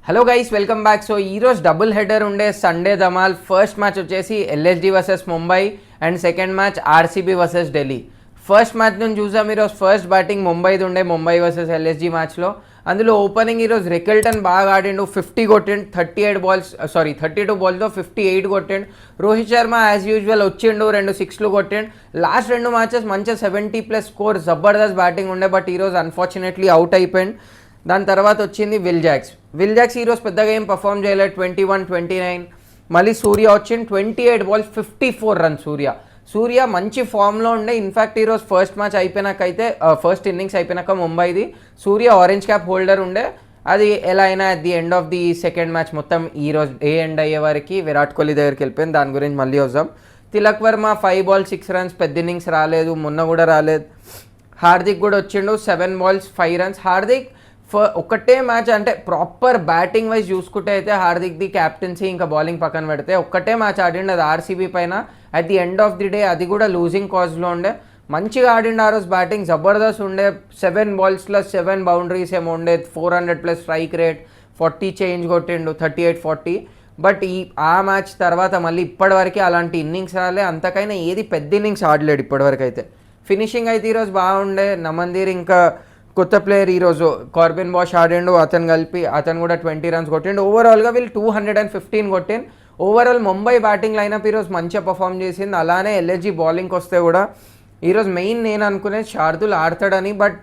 Hello guys, welcome back. So ఈరోజు double header ఉండే Sunday Dhamaal. First match వచ్చేసి LSD versus Mumbai and second match RCB versus Delhi. First match నుంచి చూసాం ఈరోజు. First batting ముంబైది ఉండే, ముంబై వర్సెస్ ఎల్ఎస్జీ మ్యాచ్లో. అందులో ఓపెనింగ్ ఈరోజు రికెల్టన్ బాగా ఆడిండు, 50 కొట్టిండు. 32 బాల్స్లో 58 కొట్టిండు. రోహిత్ శర్మ యాజ్ యూజువల్ వచ్చిండు, 2 సిక్స్లు కొట్టిండు. లాస్ట్ 2 మ్యాచెస్ మంచిగా 70+ స్కోర్, జబర్దస్త్ బ్యాటింగ్ ఉండే. బట్ ఈరోజు అన్ఫార్చునేట్లీ అవుట్ అయిపోయింది. దాని తర్వాత వచ్చింది విల్ జాక్స్ ఈరోజు పెద్దగా ఏం పర్ఫామ్ చేయలేదు. 21, 29. మళ్ళీ సూర్య వచ్చింది, 28 బాల్స్ 54 రన్స్. సూర్య మంచి ఫామ్లో ఉండే. ఇన్ఫ్యాక్ట్ ఈరోజు ఫస్ట్ మ్యాచ్ అయిపోయినాకైతే, ఫస్ట్ ఇన్నింగ్స్ అయిపోయినాక ముంబైది సూర్య ఆరెంజ్ క్యాప్ హోల్డర్ ఉండే. అది ఎలా అయినా at the end of the second match మొత్తం ఈరోజు డే ఎండ్ అయ్యే వరకు విరాట్ కోహ్లీ దగ్గరికి వెళ్ళిపోయింది. దాని గురించి మళ్ళీ వద్దాం. తిలక్ వర్మ 5 balls 6 runs, పెద్ద ఇన్నింగ్స్ రాలేదు, మొన్న కూడా రాలేదు. హార్దిక్ కూడా వచ్చిండు, 7 balls 5 runs. హార్దిక్ ఒక్కటే మ్యాచ్ అంటే ప్రాపర్ బ్యాటింగ్ వైజ్ చూసుకుంటే అయితే హార్దిక్ది క్యాప్టెన్సీ ఇంకా బౌలింగ్ పక్కన పెడితే ఒక్కటే మ్యాచ్ ఆడిండు, అది ఆర్సీబీ పైన. At the end of the day అది కూడా లూజింగ్ కాజ్లో ఉండే. మంచిగా ఆడిండు ఆ రోజు, బ్యాటింగ్ జబర్దస్త్ ఉండే. 7 balls+, 7 boundaries ఏమో ఉండే. 400+ స్ట్రైక్ రేట్, 40 చేంజ్ కొట్టిండు, 38-40. బట్ ఆ మ్యాచ్ తర్వాత మళ్ళీ ఇప్పటివరకు అలాంటి ఇన్నింగ్స్ రాలే. అంతకైనా ఏది పెద్ద ఇన్నింగ్స్ ఆడలేడు ఇప్పటివరకు అయితే. ఫినిషింగ్ అయితే ఈరోజు బాగుండే. నమందీర్ ఇంకా కొత్త ప్లేయర్ ఈరోజు కార్బిన్ బాష్ ఆడిండు, అతను కూడా 20 runs కొట్టిండు. ఓవరాల్గా వీళ్ళు 215 కొట్టిండు. ఓవరాల్ ముంబై బ్యాటింగ్ లైనప్ ఈరోజు మంచిగా పర్ఫామ్ చేసింది. అలానే ఎల్ఎస్జీ బౌలింగ్కి వస్తే కూడా ఈరోజు మెయిన్ నేను అనుకునేది శార్దుల్ ఆడతాడని. బట్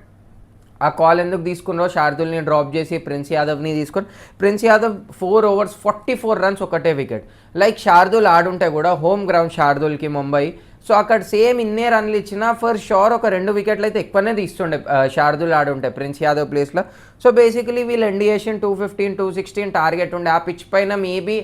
ఆ కాల్ ఎందుకు తీసుకున్నారో, శార్దుల్ని డ్రాప్ చేసి ప్రిన్స్ యాదవ్ని తీసుకొని, ప్రిన్స్ యాదవ్ 4 overs 44 runs, ఒకటే వికెట్. లైక్ శార్దుల్ ఆడుంటే కూడా హోమ్ గ్రౌండ్ శార్దుల్కి ముంబై, సో అక్కడ సేమ్ ఇన్నే రన్లు ఇచ్చినా ఫర్ షూర్ ఒక 2 వికెట్లు అయితే ఎక్కువనే తీస్తుండే శార్దుల్ ఆడుంటే ప్రిన్స్ యాదవ్ ప్లేస్లో. సో బేసికలీ వీళ్ళు ఎండియేషన్ 215, 216 టార్గెట్ ఉండే. ఆ పిచ్ పైన మేబీ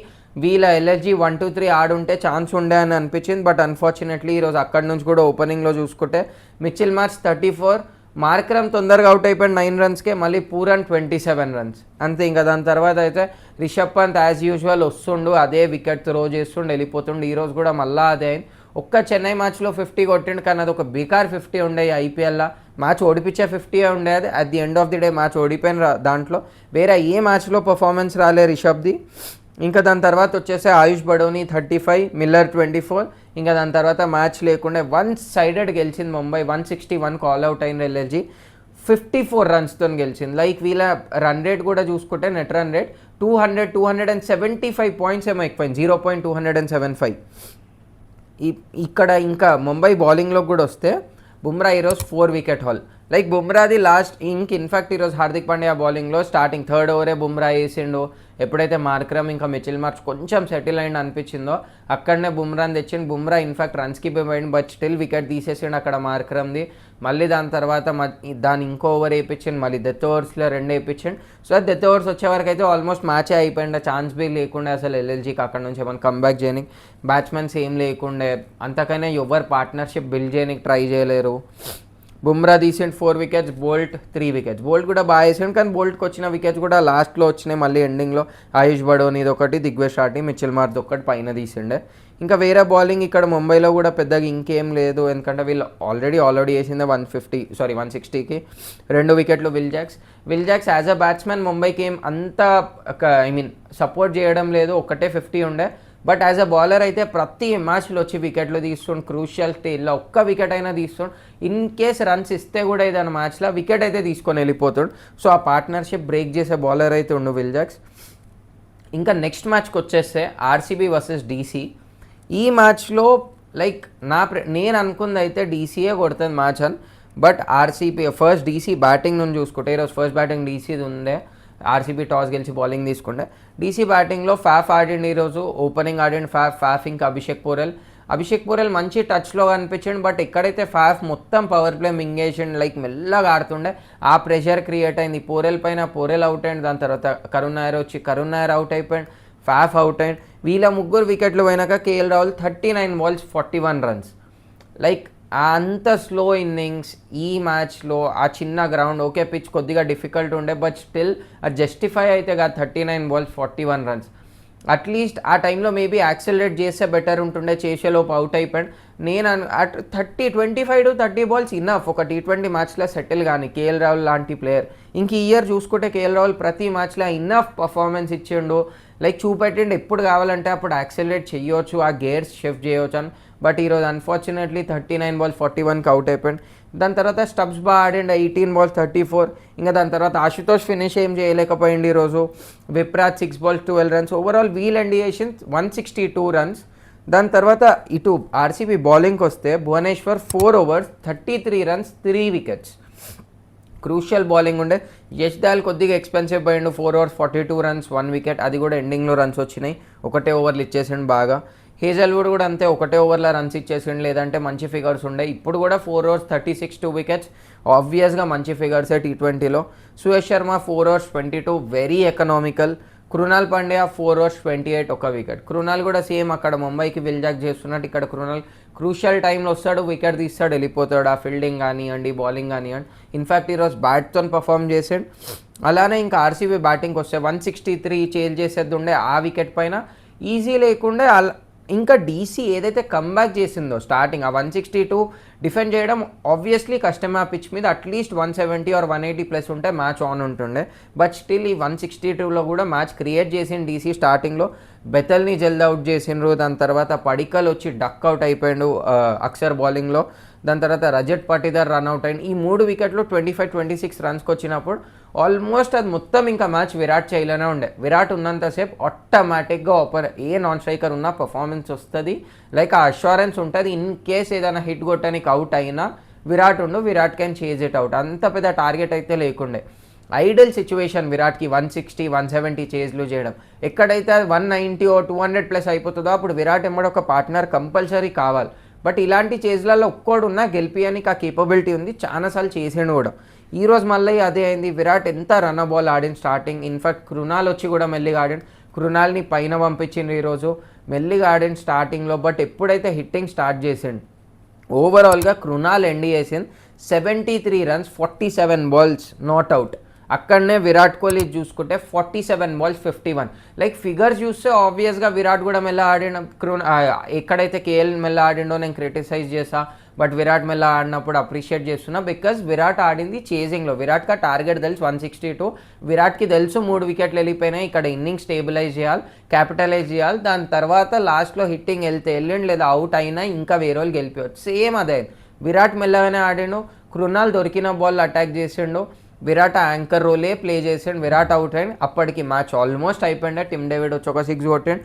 వీళ్ళ ఎల్ఎస్జీ 1, 2, 3 ఆడుంటే ఛాన్స్ ఉండే అని అనిపించింది. బట్ అన్ఫార్చునేట్లీ ఈరోజు అక్కడి నుంచి కూడా ఓపెనింగ్లో చూసుకుంటే మిచిల్ మార్ష్ 34, మార్క్రమ్ తొందరగా అవుట్ అయిపోయింది 9 runsకే. మళ్ళీ పూరన్ 27 runs అంతే. ఇంకా దాని తర్వాత అయితే రిషబ్ పంత్ యాజ్ యూజువల్ వస్తుండు, అదే వికెట్ త్రో చేస్తుండు, వెళ్ళిపోతుండు. ఈరోజు కూడా మళ్ళీ అదే అయింది. ఒక్క చెన్నై మ్యాచ్లో 50 కొట్టిండు, కానీ అది ఒక బీకార్ 50 ఉండే. ఐపీఎల్లో మ్యాచ్ ఓడిపించే 50 ఉండేది. At the end of the day match ఓడిపోయిన దాంట్లో వేరే ఏ మ్యాచ్లో పర్ఫార్మెన్స్ రాలే రిషబ్ది. ఇంకా దాని తర్వాత వచ్చేసి ఆయుష్ బడోని 35, మిల్లర్ 24. ఇంకా దాని తర్వాత మ్యాచ్ లేకుండా 1-sided గెలిచింది ముంబై. 161 కాల్అవుట్ అయిన ఎల్ఎస్జీ 54 runsతో గెలిచింది. లైక్ వీళ్ళ రన్ రేట్ కూడా చూసుకుంటే నెట్ రన్ రేట్ 275 points ఏమో ఎక్కువైంది, 0.275. ఇక్కడ ఇంకా ముంబై బౌలింగ్లో కూడా వస్తే బుమ్రా ఈరోజు 4 wicket haul. లైక్ బుమ్రాది లాస్ట్ ఇన్ఫ్యాక్ట్ ఈరోజు హార్దిక్ పాండ్యా బౌలింగ్లో స్టార్టింగ్ 3rd over బుమ్రా వేసిండు. ఎప్పుడైతే మార్క్రమ్ ఇంకా మిచిల్ మార్ష్ కొంచెం సెటిల్ అయింది అనిపించిందో అక్కడనే బుమ్రాని తెచ్చిండు. బుమ్రా ఇన్ఫ్యాక్ట్ రన్స్కి పోయిండు, బట్ స్టిల్ వికెట్ తీసేసిండు అక్కడ మార్క్రమ్ది. మళ్ళీ దాని తర్వాత దాని ఇంకో ఓవర్ వేయించిండు, మళ్ళీ డెత్ ఓవర్స్లో 2 వేయించిండు. సో డెత్ ఓవర్స్ వచ్చేవరకు అయితే ఆల్మోస్ట్ మ్యాచే అయిపోయింది. ఛాన్స్ బీ లేకుండే అసలు ఎల్ఎల్జీకి అక్కడ నుంచి ఏమైనా కమ్బ్యాక్ చేయడానికి. బ్యాట్స్మెన్స్ ఏం లేకుండే, అంతకైనా ఎవరు పార్ట్నర్షిప్ బిల్డ్ చేయడానికి ట్రై చేయలేరు. బుమ్రా తీసిండు 4 wickets, బోల్ట్ 3 wickets. బోల్ట్ కూడా బాగా వేసాడు, కానీ బోల్ట్కి వచ్చిన వికెట్స్ కూడా లాస్ట్లో వచ్చినాయి. మళ్ళీ ఎండింగ్లో ఆయుష్ బడోనిది ఒకటి, దిగ్వేష్ షాటి, మిచిల్ మార్ష్ ఒకటి పైన తీసిండే. ఇంకా వేరే బౌలింగ్ ఇక్కడ ముంబైలో కూడా పెద్దగా ఇంకేం లేదు, ఎందుకంటే వీళ్ళు ఆల్రెడీ వేసిందే 160కి 2 wickets. Will Jacks as a batsmen ముంబైకి ఏం అంత సపోర్ట్ చేయడం లేదు, ఒకటే 50 ఉండే. బట్ యాజ్ అ బౌలర్ అయితే ప్రతి మ్యాచ్లో వచ్చి వికెట్లు తీస్తుండు. క్రూషియల్ స్టేజ్లో ఒక్క వికెట్ అయినా తీస్తుండు. ఇన్ కేస్ రన్స్ ఇస్తే కూడా ఏదైనా మ్యాచ్లో వికెట్ అయితే తీసుకొని వెళ్ళిపోతాడు. సో ఆ పార్ట్నర్షిప్ బ్రేక్ చేసే బౌలర్ అయితే ఉండు విల్ జాక్స్. ఇంకా నెక్స్ట్ మ్యాచ్కి వచ్చేస్తే ఆర్సీబీ వర్సెస్ డీసీ. ఈ మ్యాచ్లో లైక్ నేను అనుకుంది అయితే డీసీయే కొడుతుంది మ్యాచ్ అని. But RCB first DC batting నుంచి చూసుకుంటే ఈరోజు ఫస్ట్ బ్యాటింగ్ డీసీది ఉండే. ఆర్సీబీ టాస్ గెలిచి బౌలింగ్ తీసుకుంటే డీసీ బ్యాటింగ్లో ఫాఫ్ ఆడిండు ఈరోజు. ఓపెనింగ్ ఆడిండు ఫాఫ్ ఇంకా అభిషేక్ పోరెల్ మంచి టచ్లో కనిపించిండు. బట్ ఎక్కడైతే ఫాఫ్ మొత్తం పవర్ ప్లే మింగేసిండు, లైక్ మెల్లగా ఆడుతుండే, ఆ ప్రెషర్ క్రియేట్ అయింది పోరెల్ పైన. పోరెల్ అవుట్ అయింది. దాని తర్వాత కరుణ్ నాయర్ అవుట్ అయిపోయింది, ఫాఫ్ అవుట్ అయింది. వీళ్ళ 3 వికెట్లు పోయినాక KL Rahul 39 balls 41 runs. Like అంత స్లో ఇన్నింగ్స్ ఈ మ్యాచ్లో. ఆ చిన్న గ్రౌండ్, ఓకే పిచ్ కొద్దిగా డిఫికల్ట్ ఉండే, బట్ స్టిల్ అది జస్టిఫై అయితే కాదు 39 balls 41 runs. అట్లీస్ట్ ఆ టైంలో మేబీ యాక్సిలరేట్ చేస్తే బెటర్ ఉంటుండే, చేసేలోపు అవుట్ అయిపోయాడు. నేను అట్ 25 to 30 balls ఇన్నఫ్ ఒక T20 మ్యాచ్లో సెటిల్ కానీ కేఎల్ రాహుల్ లాంటి ప్లేయర్. ఇంక ఈ ఇయర్ చూసుకుంటే కేఎల్ రాహుల్ ప్రతి మ్యాచ్లో ఇన్నఫ్ పర్ఫార్మెన్స్ ఇచ్చిండు, లైక్ చూపెట్టిండు ఎప్పుడు కావాలంటే అప్పుడు యాక్సెలరేట్ చేయొచ్చు, ఆ గేర్స్ షిఫ్ట్ చేయొచ్చు అని. బట్ ఈరోజు అన్ఫార్చునేట్లీ 39 balls 41కి అవుట్ అయిపోయింది. దాని తర్వాత స్టబ్స్ బాగా ఆడిండు 18 balls 34. ఇంకా దాని తర్వాత ఆశుతోష్ ఫినిష్ ఏం చేయలేకపోయింది ఈరోజు. Vipraj 6 balls 12 runs. Overall wheel ఎండియేషన్ 162 runs. దాని తర్వాత ఇటు ఆర్సీబీ బౌలింగ్కి వస్తే Bhubaneswar 4 overs 33 runs 3 wickets. Crucial bowling ఉండే. యష్దాల్ కొద్దిగా ఎక్స్పెన్సివ్ పోయిండు, 4 overs 42 runs 1 wicket. అది కూడా ఎండింగ్లో రన్స్ వచ్చినాయి, ఒకటే ఓవర్లు ఇచ్చేసిండు బాగా. హేజల్వుడ్ కూడా అంతే, ఒకటే ఓవర్లో రన్స్ ఇచ్చేసిండు, లేదంటే మంచి ఫిగర్స్ ఉండే. ఇప్పుడు కూడా 4 overs 36 2 wickets. ఆబ్వియస్గా మంచి ఫిగర్సే T20లో. Suyash Sharma 4 overs 22 very economical. Krunal Pandya 4 overs 28 ఒక వికెట్. కృణాల్ కూడా సేమ్ అక్కడ ముంబైకి విల్జాక్ చేస్తున్నట్టు ఇక్కడ కృణాల్ క్రూషియల్ టైంలో వస్తాడు, వికెట్ తీస్తాడు, వెళ్ళిపోతాడు. ఆ ఫీల్డింగ్ కానివ్వండి, బౌలింగ్ కానివ్వండి. ఇన్ఫ్యాక్ట్ ఈరోజు బ్యాట్తో పర్ఫామ్ చేసాడు. అలానే ఇంకా ఆర్సీబీ బ్యాటింగ్కి వస్తే 163 చేంజ్ చేసేది ఉండే ఆ వికెట్ పైన ఈజీ లేకుండే. ఇంకా డీసీ ఏదైతే కమ్బ్యాక్ చేసిందో స్టార్టింగ్ ఆ 162 డిఫెండ్ చేయడం ఆబ్వియస్లీ కష్టమే ఆ పిచ్ మీద. అట్లీస్ట్ 170 or 180 ప్లస్ ఉంటే మ్యాచ్ ఆన్ ఉంటుండే. బట్ స్టిల్ ఈ 162లో కూడా మ్యాచ్ క్రియేట్ చేసిండు డీసీ. స్టార్టింగ్లో బెతల్ని జల్దీ అవుట్ చేసిండ్రు, దాని తర్వాత పడికల్ వచ్చి డక్ అవుట్ అయిపోయాడు అక్షర్ బౌలింగ్లో. దాని తర్వాత రజత్ పటిదార్ రన్అట్ అయింది. ఈ 3 వికెట్లు 25-26 రన్స్కి వచ్చినప్పుడు ఆల్మోస్ట్ అది మొత్తం ఇంకా మ్యాచ్ విరాట్ చేయలేనే ఉండే. విరాట్ ఉన్నంతసేపు ఆటోమేటిక్గా ఏ నాన్ స్ట్రైకర్ ఉన్నా పర్ఫార్మెన్స్ వస్తుంది, లైక్ ఆ అష్యూరెన్స్ ఉంటుంది. ఇన్ కేస్ ఏదైనా హిట్ కొట్టడానికి అవుట్ అయినా Virat can chase it out. అంత పెద్ద టార్గెట్ అయితే లేకుండే. ఐడల్ సిచ్యువేషన్ విరాట్కి 160 170 చేజ్లు చేయడం. ఎక్కడైతే 190 or 200 ప్లస్ అయిపోతుందో అప్పుడు విరాట్ ఎమ్మడ ఒక పార్ట్నర్ కంపల్సరీ కావాలి. బట్ ఇలాంటి చేజ్లలో ఒక్కడున్నా గెలిపియానికి ఆ కేపబిలిటీ ఉంది, చాలాసార్లు చేసిండు కూడా. ఈరోజు మళ్ళీ అదే అయింది. విరాట్ ఎంత రన్ బాల్ ఆడింది స్టార్టింగ్. ఇన్ఫాక్ట్ కృణాల్ వచ్చి కూడా మెల్లిగా ఆడిండు, కృణాల్ని పైన పంపించిండు ఈరోజు, మెల్లిగా ఆడిండు స్టార్టింగ్లో. బట్ ఎప్పుడైతే హిట్టింగ్ స్టార్ట్ చేసిండు ఓవరాల్గా కృణాల్ ఎండ్ చేసింది 73 runs 47 balls నాట్ అవుట్. అక్కడనే విరాట్ కోహ్లీ చూసుకుంటే 47 balls 51. లైక్ ఫిగర్స్ చూస్తే ఆబ్వియస్గా విరాట్ కూడా మెల్ల ఆడిన ఎక్కడైతే కేఎల్ మెల్ల ఆడిండో నేను క్రిటిసైజ్ చేసా, బట్ విరాట్ మెల్ల ఆడినప్పుడు అప్రిషియేట్ చేస్తున్నా. బికాజ్ విరాట్ ఆడింది చేజింగ్లో. విరాట్కి టార్గెట్ తెలుసు 162. విరాట్కి తెలుసు 3 వికెట్లు వెళ్ళిపోయినాయి, ఇక్కడ ఇన్నింగ్స్ స్టేబిలైజ్ చేయాలి, క్యాపిటలైజ్ చేయాలి. దాని తర్వాత లాస్ట్లో హిట్టింగ్ వెళ్ళిండు లేదా అవుట్ అయినా ఇంకా వేరే వాళ్ళు గెలిపోవచ్చు. సేమ్ అదే విరాట్ మెల్లగానే ఆడిండు. కృణాల్ దొరికిన బాల్ అటాక్ చేసిండు, విరాట్ యాంకర్ రోలే ప్లే చేసిండు, విరాట్ అవుట్ అయ్యింది. అప్పటికి మ్యాచ్ ఆల్మోస్ట్ అయిపోయిండే. టిమ్ డేవిడ్ వచ్చి ఒక 6 కొట్టిండు,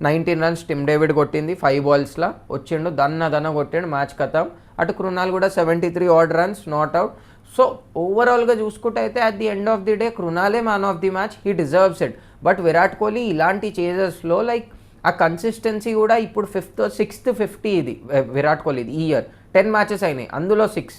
19 runs టిమ్ డేవిడ్ కొట్టింది, 5 balls వచ్చిండు, దన్న కొట్టిండు, మ్యాచ్ ఖతం. అటు కృణాల్ కూడా 73 odd runs not out. So ఓవరాల్గా చూసుకుంటే అయితే at the end of the day కృణాలే man of the match, he deserves it. But Virat Kohli ఇలాంటి చేజెస్లో లైక్ ఆ కన్సిస్టెన్సీ కూడా ఇప్పుడు 5th or 6th 50 ఇది విరాట్ కోహ్లీ ఈ ఇయర్ 10 matches అయినాయి, అందులో 6.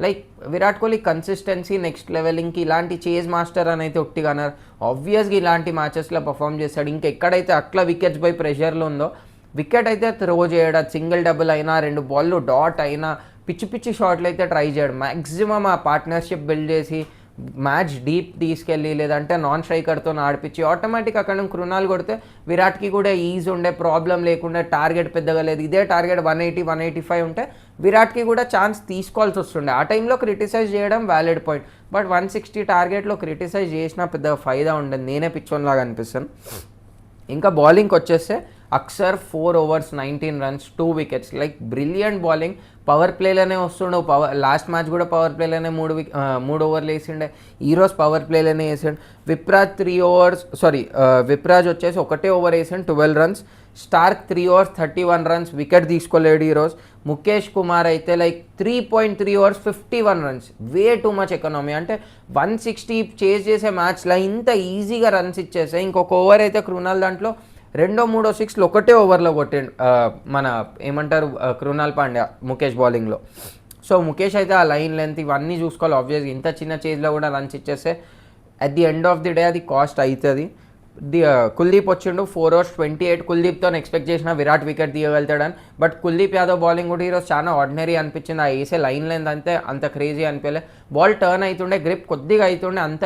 Like Virat Kohli consistency next level. ఇంక ఇలాంటి చేజ్ మాస్టర్ అని అయితే ఒట్టిగాన్నారు. ఆబ్వియస్గా ఇలాంటి మ్యాచెస్లో పర్ఫామ్ చేస్తాడు. ఇంకెక్కడైతే అట్లా వికెట్స్ బై ప్రెషర్లో ఉందో వికెట్ అయితే త్రో చేయడం, సింగిల్ డబుల్ అయినా 2 balls డాట్ అయినా పిచ్చి షాట్లు అయితే ట్రై చేయడం. మ్యాక్సిమం ఆ పార్ట్నర్షిప్ బిల్డ్ చేసి మ్యాచ్ డీప్ తీసుకెళ్ళి లేదంటే నాన్ స్ట్రైకర్తో ఆడిపించి ఆటోమేటిక్ అక్కడ కృణాల్ కొడితే విరాట్కి కూడా ఈజీ ఉండే, ప్రాబ్లం లేకుండా, టార్గెట్ పెద్దగా లేదు. ఇదే టార్గెట్ 180 185 ఉంటే విరాట్కి కూడా ఛాన్స్ తీసుకోవాల్సి వస్తుండే. ఆ టైంలో క్రిటిసైజ్ చేయడం వ్యాలిడ్ పాయింట్. బట్ 160 టార్గెట్లో క్రిటిసైజ్ చేసినా పెద్దగా ఫైదా ఉండదు, నేనే పిచ్చోన్లాగా అనిపిస్తాను. ఇంకా బౌలింగ్కి వచ్చేస్తే Axar 4 overs 19 runs 2 wickets. Like brilliant bowling. Power ప్లేలోనే వస్తుండే. లాస్ట్ మ్యాచ్ కూడా పవర్ ప్లేలోనే 3 ఓవర్లు వేసిండే. ఈరోజు పవర్ ప్లేలోనే వేసాడు. విప్రాజ్ వచ్చేసి ఒకటే ఓవర్ వేసాడు 12 runs. Starc 3 overs 31 runs wicket తీసుకోలేడు ఈరోజు. ముఖేష్ కుమార్ అయితే like 3.3 overs 51 runs, way too much economy. అంటే 160 చేజ్ చేసే మ్యాచ్లో ఇంత ఈజీగా రన్స్ ఇచ్చేస్తే ఇంకొక ఓవర్ అయితే కృణాల్ దాంట్లో 2-3 6 ఒకటే ఓవర్లో కొట్టిండు మన ఏమంటారు కృణాల్ పాండ్యా ముఖేష్ బౌలింగ్లో. సో ముఖేష్ అయితే ఆ లైన్ లెంత్ ఇవన్నీ చూసుకోవాలి. ఆబ్వియస్గా ఇంత చిన్న చేజ్లో కూడా రన్స్ ఇచ్చేస్తే at the end of the day అది కాస్ట్ అవుతుంది. కుల్దీప్ వచ్చిండు 4 overs 28. కుల్దీప్తో ఎక్స్పెక్ట్ చేసిన విరాట్ వికెట్ తీయగలుగుతాడని. బట్ కుల్దీప్ యాదవ్ బౌలింగ్ కూడా ఈరోజు చాలా ఆర్డినరీ అనిపించింది. ఆ వేసే లైన్ లెంత్ అంత క్రేజీ అనిపించలే. బాల్ టర్న్ అవుతుండే, గ్రిప్ కొద్దిగా అవుతుండే, అంత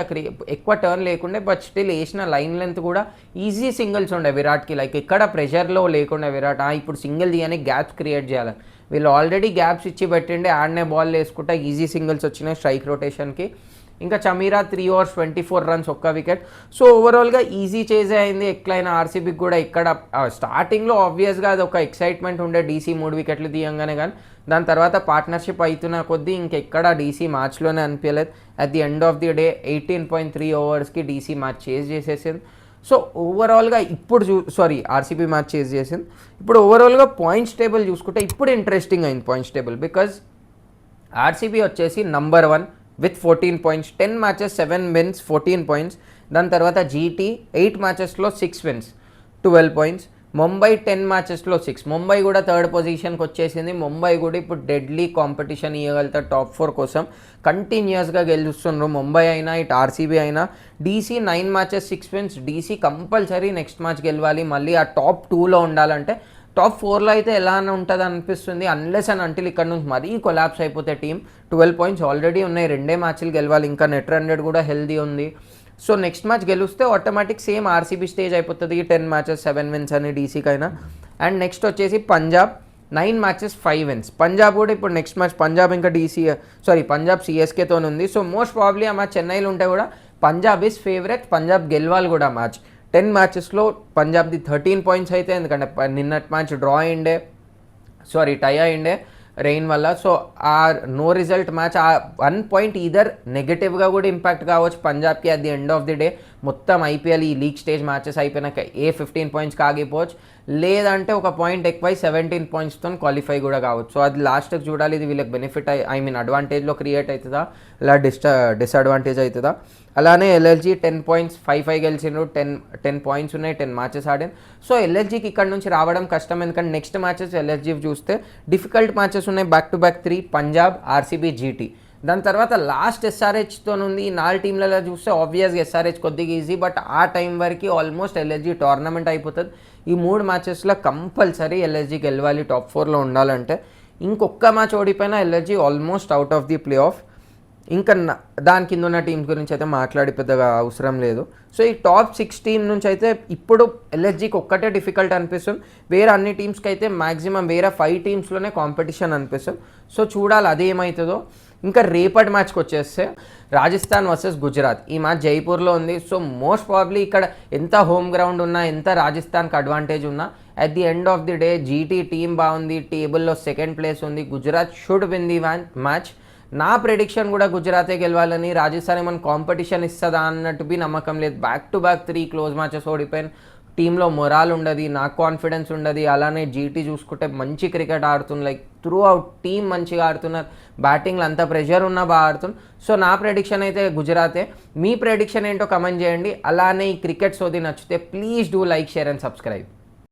ఎక్కువ టర్న్ లేకుండే. బట్ స్టిల్ వేసిన లైన్ లెంత్ కూడా ఈజీ సింగిల్స్ ఉండే విరాట్కి. లైక్ ఎక్కడ ప్రెషర్లో లేకుండా విరాట్ ఇప్పుడు సింగిల్ తీయని గ్యాప్స్ క్రియేట్ చేయాలి. వీళ్ళు ఆల్రెడీ గ్యాప్స్ ఇచ్చి పెట్టిండే ఆడనే బాల్ వేసుకుంటా ఈజీ సింగిల్స్ వచ్చినాయి స్ట్రైక్ రొటేషన్కి. ఇంకా చమీరా 3 overs 24 runs ఒక్క వికెట్. సో ఓవరాల్గా ఈజీ చేజే అయింది ఎట్లయినా ఆర్సీబీకి కూడా. ఇక్కడ స్టార్టింగ్లో ఆబ్వియస్గా అది ఒక ఎక్సైట్మెంట్ ఉండే డీసీ 3 వికెట్లు తీయంగానే, కానీ దాని తర్వాత పార్ట్నర్షిప్ అవుతున్న కొద్దీ ఇంకెక్కడ డీసీ మ్యాచ్లోనే అనిపించలేదు. At the end of the day 18.3 ఓవర్స్కి డీసీ మ్యాచ్ చేజ్ చేసేసింది. సో ఓవరాల్గా ఇప్పుడు ఆర్సీబీ మ్యాచ్ చేజ్ చేసింది. ఇప్పుడు ఓవరాల్గా పాయింట్స్ టేబుల్ చూసుకుంటే ఇప్పుడు ఇంట్రెస్టింగ్ అయింది పాయింట్స్ టేబుల్. బికాజ్ ఆర్సీబీ వచ్చేసి number 1 with 14 points, 10 matches 7 wins 14 points. దాని తర్వాత GT 8 matchesలో 6 wins 12 points. Mumbai 10 matchesలో 6. Mumbai కూడా థర్డ్ పొజిషన్కి వచ్చేసింది. ముంబై కూడా ఇప్పుడు డెడ్లీ కాంపిటీషన్ ఇవ్వగలుగుతారు టాప్ 4 కోసం. కంటిన్యూస్గా గెలుస్తున్నారు ముంబై అయినా ఇటు ఆర్సీబీ అయినా. DC 9 matches 6 wins. DC compulsory next match గెలవాలి, మళ్ళీ ఆ టాప్ 2లో ఉండాలంటే. టాప్ 4లో అయితే ఎలా ఉంటుంది అనిపిస్తుంది, అన్లెస్ అండ్ అంటిల్ ఇక్కడ నుంచి మరీ కొలాప్స్ అయిపోతే టీం. 12 points ఆల్రెడీ ఉన్నాయి, 2 మ్యాచ్లు గెలవాలి, ఇంకా నెట్ రన్ రేట్ కూడా హెల్దీ ఉంది. సో నెక్స్ట్ మ్యాచ్ గెలిస్తే ఆటోమేటిక్ సేమ్ ఆర్సీబీ స్టేజ్ అయిపోతుంది 10 matches 7 wins అని డీసీకైనా. అండ్ నెక్స్ట్ వచ్చేసి పంజాబ్ 9 matches 5 wins. పంజాబ్ కూడా ఇప్పుడు నెక్స్ట్ మ్యాచ్ పంజాబ్ ఇంకా పంజాబ్ సిఎస్కేతో ఉంది. సో మోస్ట్ ప్రాబ్లీ ఆ మ్యాచ్ చెన్నైలో ఉంటే కూడా పంజాబ్ ఈజ్ ఫేవరెట్, పంజాబ్ గెలవాలి కూడా మ్యాచ్. 10 matchesలో పంజాబ్ది 13 points అయితే, ఎందుకంటే నిన్నటి మ్యాచ్ టై అయిండే రెయిన్ వల్ల. సో ఆ నో రిజల్ట్ మ్యాచ్ ఆ 1 point ఈదర్ నెగటివ్గా కూడా ఇంపాక్ట్ కావచ్చు పంజాబ్కి at the end of the day. మొత్తం ఐపీఎల్ ఈ లీగ్ స్టేజ్ మ్యాచెస్ అయిపోయినాక 15 points ఆగిపోవచ్చు, లేదంటే ఒక పాయింట్ ఎక్కువై 17 pointsతో క్వాలిఫై కూడా కావచ్చు. సో అది లాస్ట్కి చూడాలి, ఇది వీళ్ళకి బెనిఫిట్ అడ్వాంటేజ్లో క్రియేట్ అవుతుందా, ఇలా డిసడ్వాంటేజ్ అవుతుందా. అలానే ఎల్ఎల్జీ 10 points 5 గెలిచిండ్రు, 10 points ఉన్నాయి, 10 matches ఆడాను. సో ఎల్ఎల్జీకి ఇక్కడ నుంచి రావడం కష్టం, ఎందుకంటే నెక్స్ట్ మ్యాచెస్ ఎల్ఎల్జీ చూస్తే డిఫికల్ట్ మ్యాచెస్ ఉన్నాయి, back to back 3 Punjab RCB GT. దాని తర్వాత లాస్ట్ ఎస్ఆర్హెచ్తో ఉంది. ఈ 4 టీంలలో చూస్తే ఆబ్వియస్గా ఎస్ఆర్హెచ్ కొద్దిగా ఈజీ, బట్ ఆ టైం వరకు ఆల్మోస్ట్ ఎల్ఎల్జీ టోర్నమెంట్ అయిపోతుంది. ఈ 3 matchesలో కంపల్సరీ ఎల్ఎల్జీ గెలవాలి టాప్ 4లో ఉండాలంటే. ఇంకొక మ్యాచ్ ఓడిపోయినా LLG almost out of the play off. ఇంకా దాని కింద ఉన్న టీమ్స్ గురించి అయితే మాట్లాడి పెద్దగా అవసరం లేదు. సో ఈ టాప్ 6 టీమ్ నుంచి అయితే ఇప్పుడు ఎల్ఎస్జీకి ఒక్కటే డిఫికల్ట్ అనిపిస్తుంది, వేరే అన్ని టీమ్స్కి అయితే మ్యాక్సిమం వేరే 5 teamsలోనే కాంపిటీషన్ అనిపిస్తుంది. సో చూడాలి అదేమవుతుందో. ఇంకా రేపటి మ్యాచ్కి వచ్చేస్తే రాజస్థాన్ వర్సెస్ గుజరాత్. ఈ మ్యాచ్ జైపూర్లో ఉంది. సో మోస్ట్ ప్రాబ్లీ ఇక్కడ ఎంత హోమ్ గ్రౌండ్ ఉన్నా, ఎంత రాజస్థాన్కి అడ్వాంటేజ్ ఉన్నా, at the end of the day GT team బాగుంది, టేబుల్లో 2nd place ఉంది. Gujarat should win the match. నా ప్రెడిక్షన్ కూడా గుజరాతే గెలవాలని. రాజస్థాన్ ఏమైనా కాంపిటీషన్ ఇస్తుందా అన్నట్టు బి నమ్మకం లేదు. Back to back 3 close matches ఓడిపోయిన టీంలో మొరాల్ ఉండదు, నాకు కాన్ఫిడెన్స్ ఉండదు. అలానే జీటీ చూసుకుంటే మంచి క్రికెట్ ఆడుతుంది, లైక్ త్రూ అవుట్ టీం మంచిగా ఆడుతున్నారు, బ్యాటింగ్లో అంత ప్రెషర్ ఉన్నా బాగా ఆడుతుంది. సో నా ప్రెడిక్షన్ అయితే గుజరాతే. మీ ప్రెడిక్షన్ ఏంటో కమెంట్ చేయండి. అలానే ఈ క్రికెట్ సోది నచ్చితే please do like, share and subscribe.